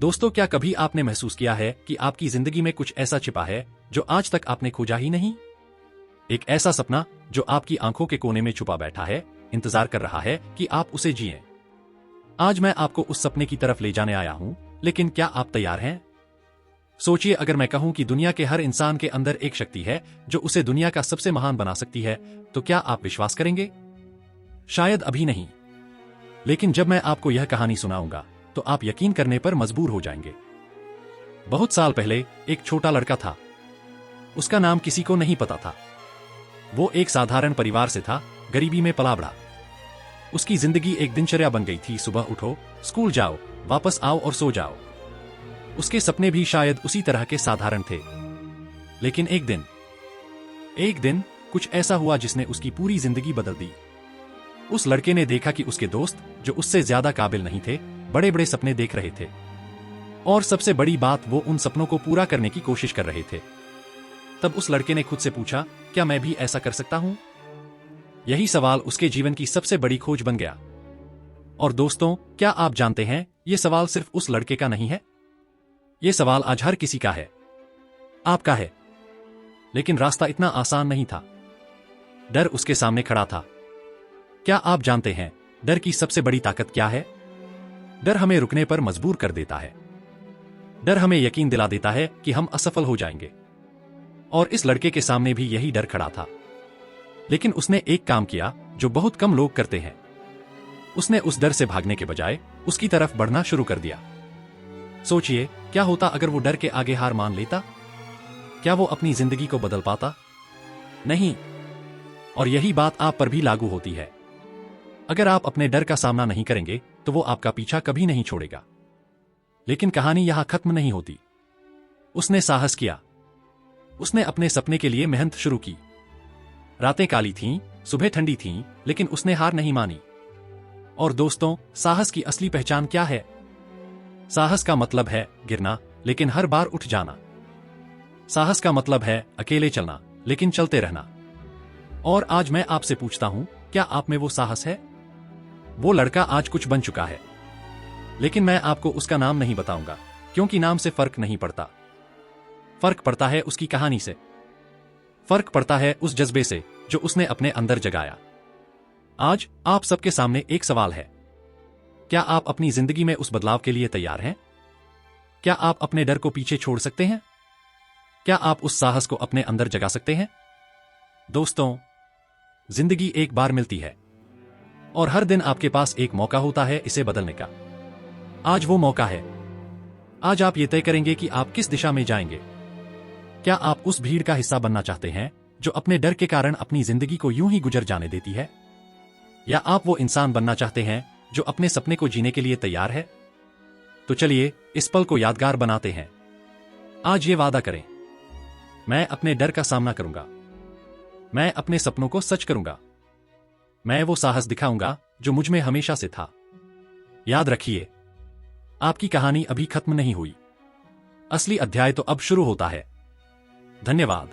दोस्तों, क्या कभी आपने महसूस किया है कि आपकी जिंदगी में कुछ ऐसा छिपा है जो आज तक आपने खोजा ही नहीं? एक ऐसा सपना जो आपकी आंखों के कोने में छुपा बैठा है, इंतजार कर रहा है कि आप उसे जिएं। आज मैं आपको उस सपने की तरफ ले जाने आया हूं, लेकिन क्या आप तैयार हैं? सोचिए, अगर मैं कहूं कि दुनिया के हर इंसान के अंदर एक शक्ति है जो उसे दुनिया का सबसे महान बना सकती है, तो क्या आप विश्वास करेंगे? शायद अभी नहीं, लेकिन जब मैं आपको यह कहानी सुनाऊंगा तो आप यकीन करने पर मजबूर हो जाएंगे। बहुत साल पहले एक छोटा लड़का था। उसका नाम किसी को नहीं पता था। वो एक साधारण परिवार से था, गरीबी में पला बढ़ा। उसकी जिंदगी एक दिनचर्या बन गई थी। सुबह उठो, स्कूल जाओ, वापस आओ और सो जाओ। उसके सपने भी शायद उसी तरह के साधारण थे। लेकिन एक दिन कुछ ऐसा हुआ जिसने उसकी पूरी जिंदगी बदल दी। उस लड़के ने देखा कि उसके दोस्त, जो उससे ज्यादा काबिल नहीं थे, बड़े बड़े सपने देख रहे थे। और सबसे बड़ी बात, वो उन सपनों को पूरा करने की कोशिश कर रहे थे। तब उस लड़के ने खुद से पूछा, क्या मैं भी ऐसा कर सकता हूं? यही सवाल उसके जीवन की सबसे बड़ी खोज बन गया। और दोस्तों, क्या आप जानते हैं, यह सवाल सिर्फ उस लड़के का नहीं है। यह सवाल आज हर किसी का है, आपका है। लेकिन रास्ता इतना आसान नहीं था। डर उसके सामने खड़ा था। क्या आप जानते हैं, डर की सबसे बड़ी ताकत क्या है? डर हमें रुकने पर मजबूर कर देता है। डर हमें यकीन दिला देता है कि हम असफल हो जाएंगे। और इस लड़के के सामने भी यही डर खड़ा था। लेकिन उसने एक काम किया जो बहुत कम लोग करते हैं। उसने उस डर से भागने के बजाय उसकी तरफ बढ़ना शुरू कर दिया। सोचिए, क्या होता अगर वो डर के आगे हार मान लेता? क्या वो अपनी जिंदगी को बदल पाता? नहीं। और यही बात आप पर भी लागू होती है। अगर आप अपने डर का सामना नहीं करेंगे तो वो आपका पीछा कभी नहीं छोड़ेगा। लेकिन कहानी यहां खत्म नहीं होती। उसने साहस किया। उसने अपने सपने के लिए मेहनत शुरू की। रातें काली थीं, सुबह ठंडी थीं, लेकिन उसने हार नहीं मानी। और दोस्तों, साहस की असली पहचान क्या है? साहस का मतलब है गिरना, लेकिन हर बार उठ जाना। साहस का मतलब है अकेले चलना, लेकिन चलते रहना। और आज मैं आपसे पूछता हूं, क्या आप में वो साहस है? वो लड़का आज कुछ बन चुका है, लेकिन मैं आपको उसका नाम नहीं बताऊंगा, क्योंकि नाम से फर्क नहीं पड़ता। फर्क पड़ता है उसकी कहानी से। फर्क पड़ता है उस जज्बे से जो उसने अपने अंदर जगाया। आज आप सबके सामने एक सवाल है। क्या आप अपनी जिंदगी में उस बदलाव के लिए तैयार हैं? क्या आप अपने डर को पीछे छोड़ सकते हैं? क्या आप उस साहस को अपने अंदर जगा सकते हैं? दोस्तों, जिंदगी एक बार मिलती है, और हर दिन आपके पास एक मौका होता है इसे बदलने का। आज वो मौका है। आज आप ये तय करेंगे कि आप किस दिशा में जाएंगे। क्या आप उस भीड़ का हिस्सा बनना चाहते हैं जो अपने डर के कारण अपनी जिंदगी को यूं ही गुजर जाने देती है? या आप वो इंसान बनना चाहते हैं जो अपने सपने को जीने के लिए तैयार है? तो चलिए इस पल को यादगार बनाते हैं। आज ये वादा करें, मैं अपने डर का सामना करूंगा। मैं अपने सपनों को सच करूंगा। मैं वो साहस दिखाऊंगा जो मुझ में हमेशा से था। याद रखिए, आपकी कहानी अभी खत्म नहीं हुई। असली अध्याय तो अब शुरू होता है। धन्यवाद।